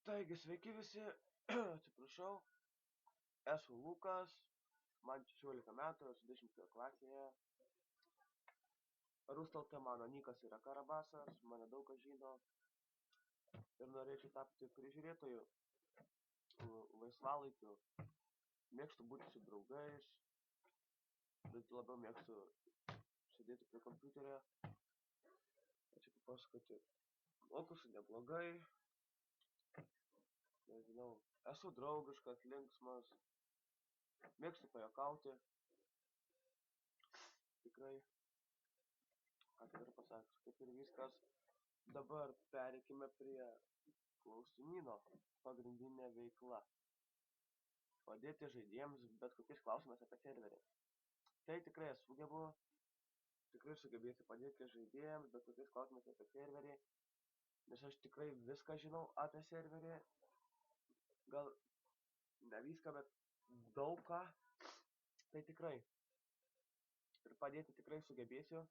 Taigi, sveiki visi, atsiprašau, esu Lukas, man 16 metų, esu 10 klasėje. Rūstalte mano nikas yra Karabasas, mane daug kas žino ir norėčiau tapti prižiūrėtoju laisvalaikiu. Mėgstu būti su draugais, bet labiau mėgstu sėdėti prie kompiuterio. Ačiū papasakoti, mokusi neblogai, nežinau, esu draugiškas, linksmas, mėgstu pajuokauti, tikrai, ką tai ir pasakysiu, kaip ir viskas. Dabar pereikime prie klausimyno, pagrindinė veikla. Padėti žaidėjams bet kokiais klausimais apie serverį. Tai tikrai sugebu, tikrai sugebėsiu padėti žaidėjams bet kokiais klausimais apie serverį, nes aš tikrai viską žinau apie serverį, gal ne viską, bet daug ką, tai tikrai. Ir padėti tikrai sugebėsiu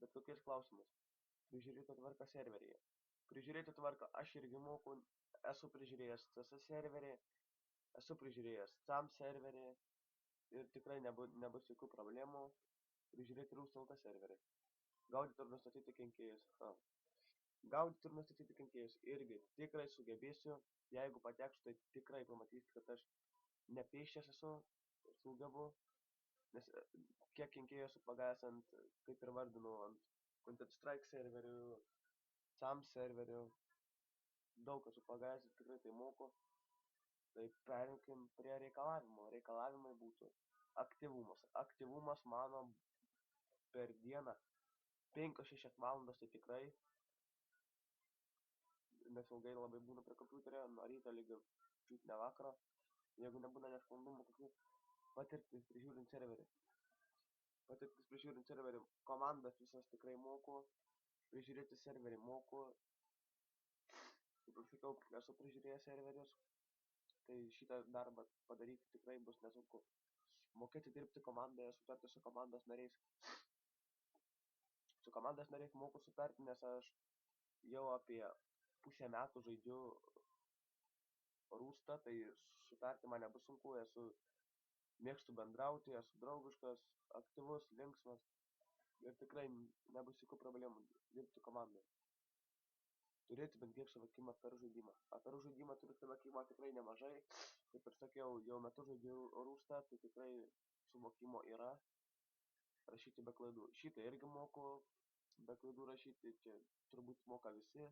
bet kokiais klausimais. Prižiūrėti tvarką serveryje. Prižiūrėti tvarką aš irgi moku, esu prižiūrėjęs CS serverį, esu prižiūrėjęs SAM serverį ir tikrai nebus jokių problemų prižiūrėti Rūstalte serverį. Gaudyti ir nustatyti kenkėjus. Gaudyti ir nustatyti kenkėjus irgi tikrai sugebėsiu, jeigu pateksiu, tai tikrai pamatysite, kad aš nepėsčias esu ir sugebu, nes kiek kenkėjų esu pagavęs ant, kaip ir vardinu, ant Counter Strike serverių, SAM serverių, daug esu pagavęs ir tikrai tai moku. Tai perimkim prie reikalavimo. Reikalavimai būtų aktyvumas. Aktyvumas mano per dieną 5-6 valandas, tai tikrai, nes ilgai labai būnu prie kompiuterio, nuo ryto lygi čiut ne vakaro, jeigu nebūna nesklandumų kokių. Patirtis prižiūrint serverį. Patirtis prižiūrint serverį. Komandas visas tikrai moku. Prižiūrėti serverį moku. Kaip aš sakiau, esu prižiūrėjęs serverius. Tai šitą darbą padaryti tikrai bus nesunku. Mokėti dirbti komandoje, sutarti su komandos nariais. Su komandos nariais moku sutarti, nes aš jau apie pusę metų žaidžiu Rūstą, tai sutarti man nebus sunku, mėgstu bendrauti, esu draugiškas, aktyvus, linksmas ir tikrai nebus jokių problemų dirbti komandoje. Turėti bent kiek suvokimą per žaidimą. Per žaidimą turiu suvokimą tikrai nemažai. Kaip ir sakiau, jau metu žaidžiu Rūstą, tai tikrai suvokimo yra. Rašyti be klaidų. Šitą irgi moku be klaidų rašyti, čia turbūt moka visi.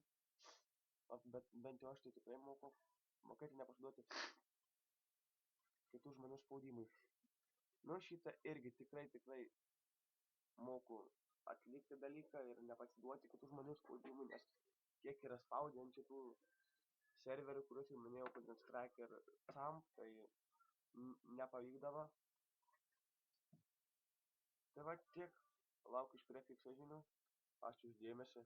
Bet bent jau aš tai tikrai moku. Mokėti nepasiduoti kitų žmonių spaudimui. Nu, šitą irgi tikrai moku atlikti dalyką ir nepasiduoti kitų žmonių spaudimui, nes kiek yra spaudžiant šitų serverių, kuriuos jau minėjau, Counter Strike ir SAM, tai nepavykdavo. Tai va tiek, laukiu iš prefikso žinių, ačiū už dėmesį.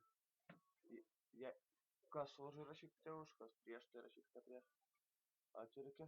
Kas už rašykite už, kas prieš tai rašykite prieš. Ačiū ir iki.